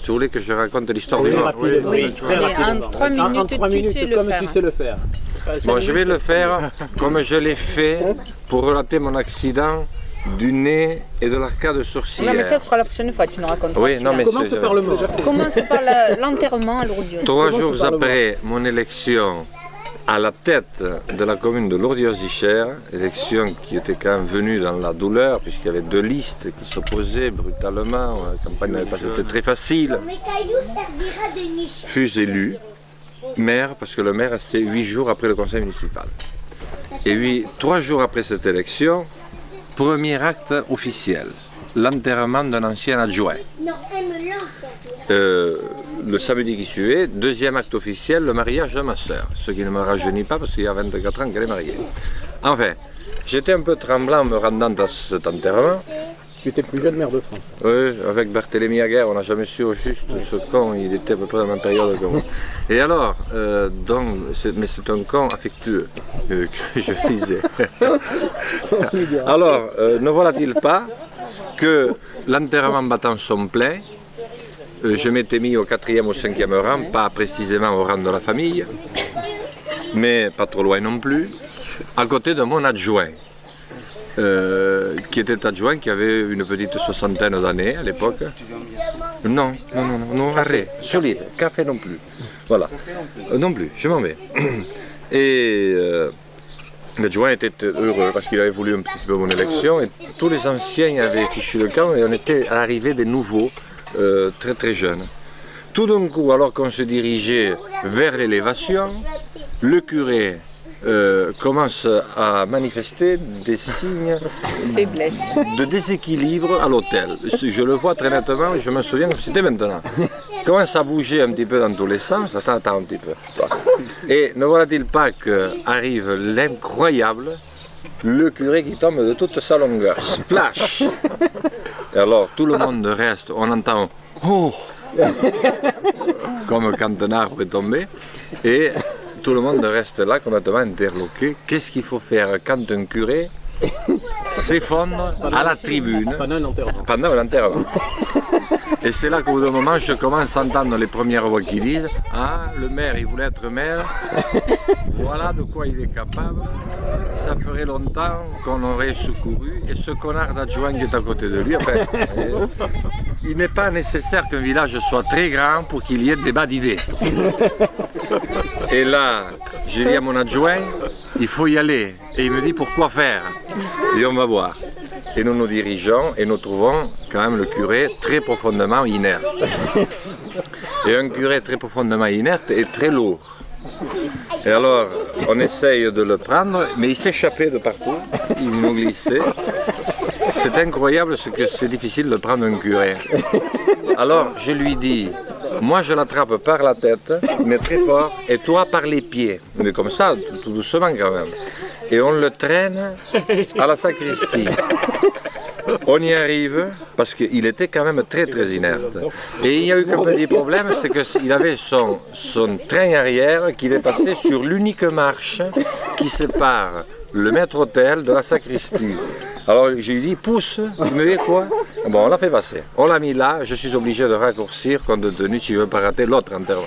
Si vous voulez que je raconte l'histoire du mort. Oui, en 3 minutes, tu sais le faire. Bon, je vais le faire comme je l'ai fait pour relater mon accident du nez et de l'arcade sourcilière. Non mais ça sera la prochaine fois, tu nous racontes. Oui, non, mais Commence par le mort. Commence par l'enterrement à Lourdios. 3 jours après mon élection à la tête de la commune de Lourdios-Icher, élection qui était quand même venue dans la douleur, puisqu'il y avait 2 listes qui s'opposaient brutalement, la campagne n'avait pas été très facile, fus élu maire, parce que le maire c'est 8 jours après le conseil municipal. Et 3 jours après cette élection, premier acte officiel, l'enterrement d'un ancien adjoint. Le samedi qui suivait, deuxième acte officiel, le mariage de ma soeur, ce qui ne me rajeunit pas parce qu'il y a 24 ans qu'elle est mariée. Enfin, j'étais un peu tremblant en me rendant à cet enterrement. Tu étais le plus jeune maire de France. Oui, avec Barthélemy Aguerre, on n'a jamais su au juste ce con, il était à peu près dans la même période que moi. Et alors, mais c'est un con affectueux, que je disais. Alors, ne voilà-t-il pas que l'enterrement battant son plein, je m'étais mis au 4e ou 5e rang, pas précisément au rang de la famille, mais pas trop loin non plus, à côté de mon adjoint. Qui était adjoint, qui avait une petite 60aine d'années à l'époque. Non, arrête, solide, café non plus. Voilà, non plus, je m'en vais. Et l'adjoint était heureux parce qu'il avait voulu un petit peu mon élection et tous les anciens avaient fichu le camp et on était à l'arrivée des nouveaux, très très jeunes. Tout d'un coup, alors qu'on se dirigeait vers l'élévation, le curé commence à manifester des signes de déséquilibre à l'hôtel. Je le vois très nettement, je me souviens que c'était maintenant. Il commence à bouger un petit peu dans tous les sens. Attends un petit peu. Et ne voilà-t-il pas qu'arrive l'incroyable, le curé qui tombe de toute sa longueur. Splash! Et alors tout le monde reste, on entend « Oh !» comme quand un arbre est tombé. Et tout le monde reste là complètement interloqué. Qu'est-ce qu'il faut faire quand un curé s'effondre à la tribune pendant l'enterrement? Et c'est là qu'au bout d'un moment, je commence à entendre les premières voix qui disent « Ah, le maire, il voulait être maire, voilà de quoi il est capable, ça ferait longtemps qu'on aurait secouru, et ce connard d'adjoint qui est à côté de lui, enfin, il n'est pas nécessaire qu'un village soit très grand pour qu'il y ait des bas d'idées. » Et là, j'ai dit à mon adjoint, il faut y aller. Et il me dit, pourquoi faire? Et on va voir. Et nous nous dirigeons et nous trouvons quand même le curé très profondément inerte. Et un curé très profondément inerte est très lourd. Et alors, on essaye de le prendre, mais il s'échappait de partout, il nous glissait. C'est incroyable ce que c'est difficile de prendre un curé. Alors, je lui dis, moi je l'attrape par la tête, mais très fort, et toi par les pieds. Mais comme ça, tout doucement quand même. Et on le traîne à la sacristie. On y arrive, parce qu'il était quand même très très inerte. Et il y a eu qu'un petit problème, c'est qu'il avait son train arrière qui dépassait sur l'unique marche qui sépare le maître-autel de la sacristie. Alors je lui dis, pousse, tu me dis quoi? Bon, on l'a fait passer. On l'a mis là, je suis obligé de raccourcir compte tenu si je ne veux pas rater l'autre enterrement.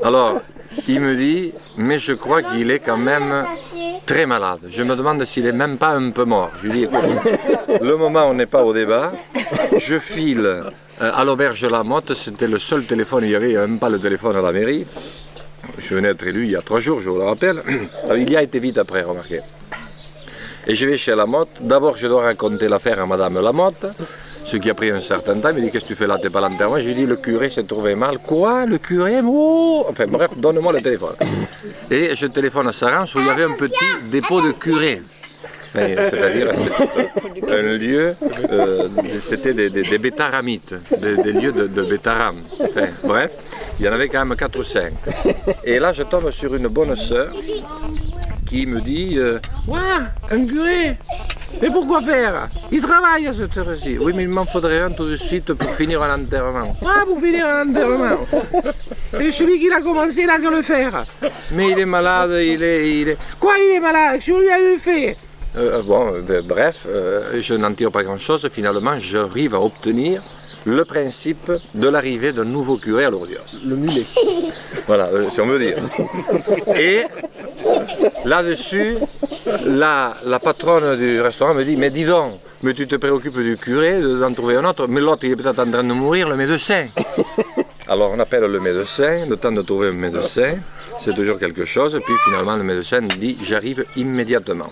Alors, il me dit, mais je crois qu'il est quand même très malade. Je me demande s'il n'est même pas un peu mort. Je lui dis, écoute, le moment où on n'est pas au débat, je file à l'auberge de la Motte, c'était le seul téléphone, il n'y avait même pas le téléphone à la mairie. Je venais d'être élu il y a 3 jours, je vous le rappelle. Alors, il y a été vite après, remarquez. Et je vais chez Lamotte. D'abord, je dois raconter l'affaire à Madame Lamotte, ce qui a pris un certain temps. Il me dit, qu'est-ce que tu fais là, t'es pas à l'enterrement? Je lui dis, le curé s'est trouvé mal. Quoi? Le curé? Oh! Enfin bref, donne-moi le téléphone. Et je téléphone à Sarance où il y avait un petit dépôt de curé. Enfin, c'est-à-dire un lieu, c'était des bétaramites, des lieux de bétaram. Enfin, bref, il y en avait quand même 4 ou 5. Et là, je tombe sur une bonne sœur qui me dit ouah, un curé! Mais pourquoi faire? Il travaille à cette heure-ci. Oui, mais il m'en faudrait un tout de suite pour finir un enterrement. Ah, pour finir un enterrement. Et celui qui l'a commencé, il n'a qu'à le faire. Mais il est malade, il est... Quoi, il est malade? Qu'est-ce qu'on lui a fait? Bref, je n'en tire pas grand-chose. Finalement, j'arrive à obtenir le principe de l'arrivée d'un nouveau curé à Lourdios. Le mulet. Voilà, si on veut dire. Et là-dessus, la patronne du restaurant me dit, mais dis donc, mais tu te préoccupes du curé, d'en trouver un autre, mais l'autre il est peut-être en train de mourir, le médecin. Alors on appelle le médecin, le temps de trouver un médecin, c'est toujours quelque chose, puis finalement le médecin dit, j'arrive immédiatement.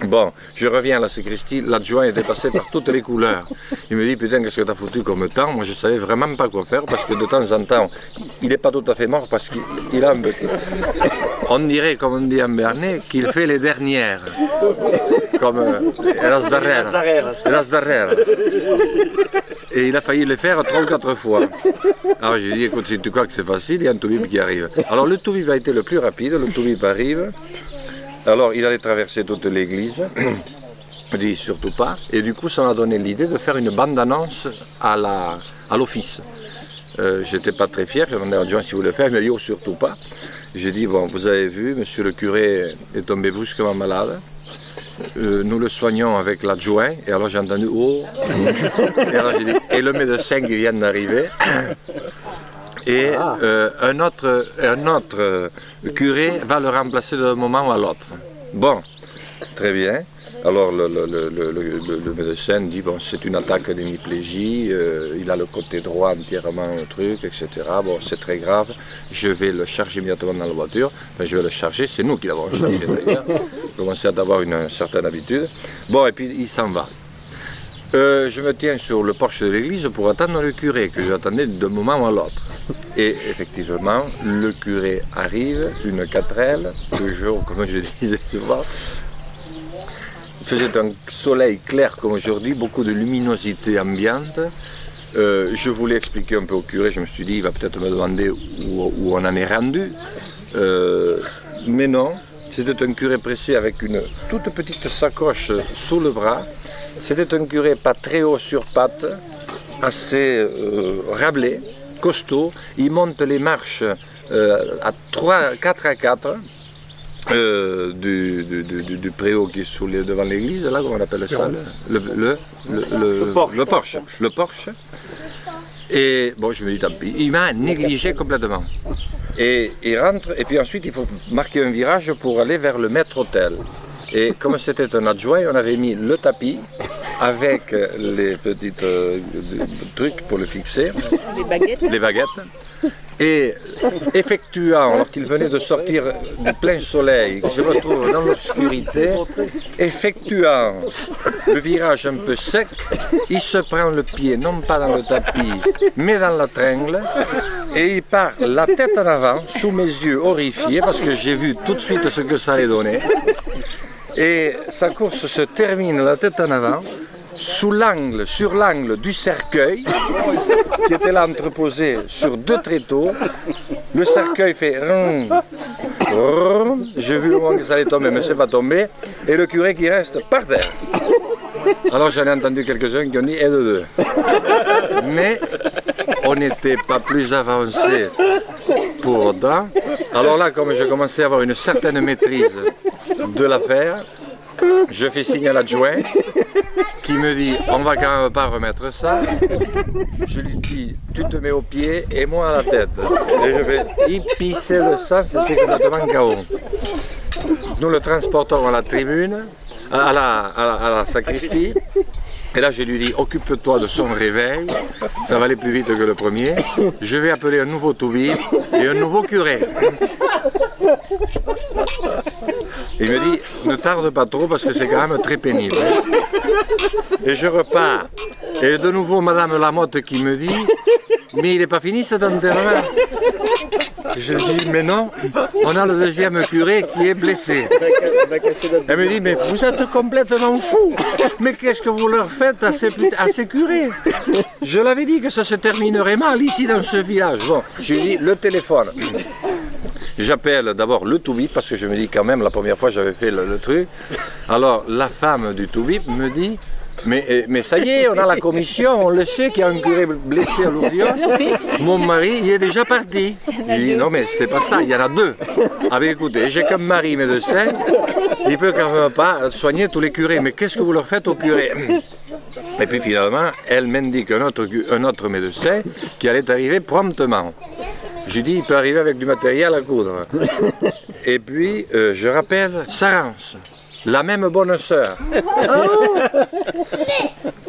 Bon, je reviens à la sacristie, l'adjoint était passé par toutes les couleurs. Il me dit, putain, qu'est-ce que t'as foutu comme temps? Moi, je savais vraiment pas quoi faire, parce que de temps en temps, il n'est pas tout à fait mort, parce qu'il a un petit... On dirait, comme on dit en Béarnais, qu'il fait les dernières. Comme Elas Darreras. Et il a failli le faire 3 ou 4 fois. Alors je lui ai dit, écoute, si tu crois que c'est facile, il y a un toubib qui arrive. Alors le toubib a été le plus rapide, le toubib arrive. Alors il allait traverser toute l'église, je dis surtout pas, et du coup ça m'a donné l'idée de faire une bande-annonce à l'office. J'étais pas très fier, j'ai demandé à l'adjoint s'il voulait le faire, il m'a dit oh surtout pas. J'ai dit bon vous avez vu, monsieur le curé est tombé brusquement malade, nous le soignons avec l'adjoint, et alors j'ai entendu oh, et alors j'ai dit et le médecin qui vient d'arriver. Et un autre curé va le remplacer d'un moment à l'autre. Bon, très bien. Alors le médecin dit, bon, c'est une attaque d'hémiplégie, il a le côté droit entièrement au truc, etc. Bon, c'est très grave, je vais le charger immédiatement dans la voiture. Enfin, je vais le charger, c'est nous qui l'avons chargé d'ailleurs. Commencer à avoir une certaine habitude. Bon, et puis il s'en va. Je me tiens sur le porche de l'église pour attendre le curé, que j'attendais d'un moment à l'autre. Et effectivement, le curé arrive, une 4L, toujours, comme je disais souvent. Il faisait un soleil clair comme aujourd'hui, beaucoup de luminosité ambiante. Je voulais expliquer un peu au curé, je me suis dit, il va peut-être me demander où on en est rendu. Mais non, c'était un curé pressé avec une toute petite sacoche sous le bras. C'était un curé pas très haut sur pattes, assez rablé, costaud. Il monte les marches à 4 à 4 du préau qui est devant l'église, là, comment on appelle ça? Le porche. Le porche. Et bon, je me dis, tant pis. Il m'a négligé complètement. Et il rentre, et puis ensuite, il faut marquer un virage pour aller vers le maître-autel. Et comme c'était un adjoint, on avait mis le tapis avec les petits trucs pour le fixer. Les baguettes. Et effectuant, alors qu'il venait de sortir du plein soleil, qu'il se retrouve dans l'obscurité, effectuant le virage un peu sec, il se prend le pied, non pas dans le tapis, mais dans la tringle, et il part la tête en avant, sous mes yeux horrifiés, parce que j'ai vu tout de suite ce que ça allait donner. Et sa course se termine la tête en avant, sur l'angle du cercueil, qui était là entreposé sur 2 tréteaux. Le cercueil fait j'ai vu au moment que ça allait tomber, mais c'est pas tombé, et le curé qui reste par terre. Alors j'en ai entendu quelques-uns qui ont dit et de deux. Mais on n'était pas plus avancé pour autant. Alors là, comme je commençais à avoir une certaine maîtrise de l'affaire, je fais signe à l'adjoint qui me dit on va quand même pas remettre ça. Je lui dis tu te mets au pied et moi à la tête. Et je vais y pisser le sang, c'était complètement chaos. Nous le transportons à la tribune, à la sacristie. Et là je lui dis occupe-toi de son réveil, ça va aller plus vite que le premier. Je vais appeler un nouveau toubib et un nouveau curé. Il me dit, ne tarde pas trop parce que c'est quand même très pénible. Et je repars. Et de nouveau, Madame Lamotte qui me dit, mais il n'est pas fini cet enterrement. Je lui dis, mais non, on a le deuxième curé qui est blessé. Elle me dit, mais vous êtes complètement fou. Mais qu'est-ce que vous leur faites à ces curés? Je l'avais dit que ça se terminerait mal ici dans ce village. Bon, je lui dis, le téléphone. J'appelle d'abord le toubib parce que je me dis quand même, la première fois j'avais fait le truc. Alors la femme du toubib me dit, mais ça y est, on a la commission, on le sait qu'il y a un curé blessé à Lourdios. Mon mari, il est déjà parti. Je dis non mais c'est pas ça, il y en a 2. Ah ben écoutez, j'ai qu'un mari médecin, il peut quand même pas soigner tous les curés. Mais qu'est-ce que vous leur faites aux curés? Et puis finalement, elle m'indique un autre médecin qui allait arriver promptement. Je lui dis, il peut arriver avec du matériel à coudre. Et puis, je rappelle Sarance, la même bonne sœur. Oh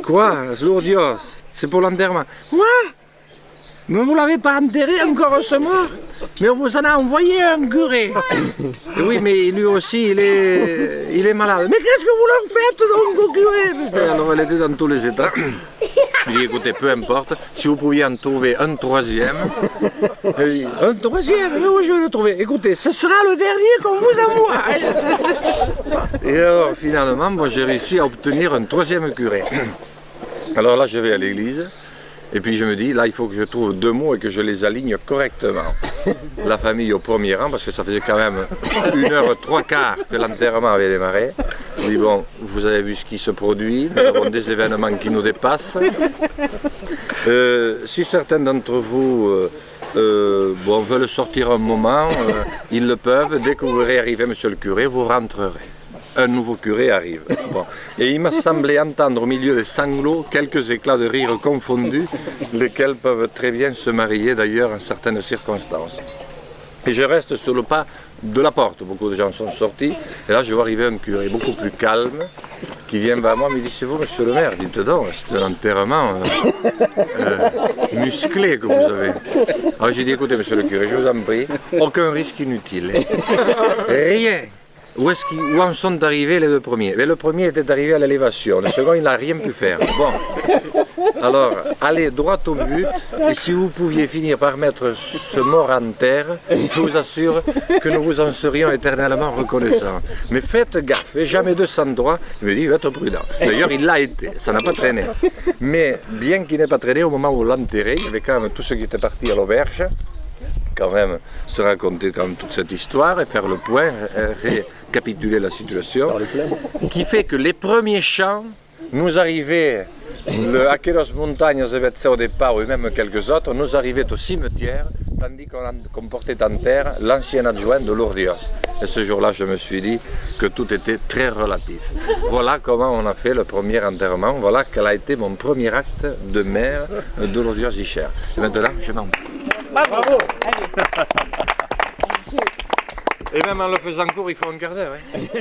quoi, Lourdios, c'est pour l'enterrement. Quoi? Mais vous ne l'avez pas enterré encore ce mort? Mais on vous en a envoyé un curé. Et oui, mais lui aussi, il est malade. Mais qu'est-ce que vous leur faites donc au curé? Alors elle était dans tous les états. Je lui ai dit, écoutez, peu importe, si vous pouviez en trouver un troisième. Elle dit, un troisième? Mais où je vais le trouver? Écoutez, ce sera le dernier qu'on vous envoie. Et alors, finalement, moi, j'ai réussi à obtenir un troisième curé. Alors là, je vais à l'église. Et puis je me dis, là il faut que je trouve deux mots et que je les aligne correctement. La famille au premier rang, parce que ça faisait quand même 1h03 que l'enterrement avait démarré. Je dis, bon, vous avez vu ce qui se produit, nous avons des événements qui nous dépassent. Si certains d'entre vous veulent sortir un moment, ils le peuvent. Dès que vous verrez arriver monsieur le curé, vous rentrerez. Un nouveau curé arrive. Bon. Et il m'a semblé entendre au milieu des sanglots quelques éclats de rire confondus, lesquels peuvent très bien se marier d'ailleurs en certaines circonstances. Et je reste sur le pas de la porte, beaucoup de gens sont sortis, et là je vois arriver un curé beaucoup plus calme, qui vient vers moi et me dit, c'est vous monsieur le maire? Dites donc, c'est un enterrement musclé que vous avez. Alors j'ai dit, écoutez monsieur le curé, je vous en prie, aucun risque inutile. Rien. Où en sont arrivés les deux premiers? Mais le premier était arrivé à l'élévation, le second il n'a rien pu faire. Bon, alors allez droit au but, et si vous pouviez finir par mettre ce mort en terre, je vous assure que nous vous en serions éternellement reconnaissants. Mais faites gaffe, et jamais 200 droits. Il me dit, être prudent. D'ailleurs il l'a été, ça n'a pas traîné. Mais bien qu'il n'ait pas traîné, au moment où on l'enterrait, il y avait quand même tous ceux qui étaient partis à l'auberge, quand même se raconter quand même toute cette histoire et faire le point, récapituler la situation, qui fait que les premiers chants nous arrivaient, le Aqueros Montañas de au départ, ou même quelques autres, nous arrivaient au cimetière, tandis qu'on portait en terre l'ancien adjoint de Lourdios. Et ce jour-là, je me suis dit que tout était très relatif. Voilà comment on a fait le premier enterrement, voilà quel a été mon premier acte de maire de Lourdios-Icher. Et maintenant, je m'en vais. Bravo. Et même en le faisant court, il faut un quart d'heure. Hein.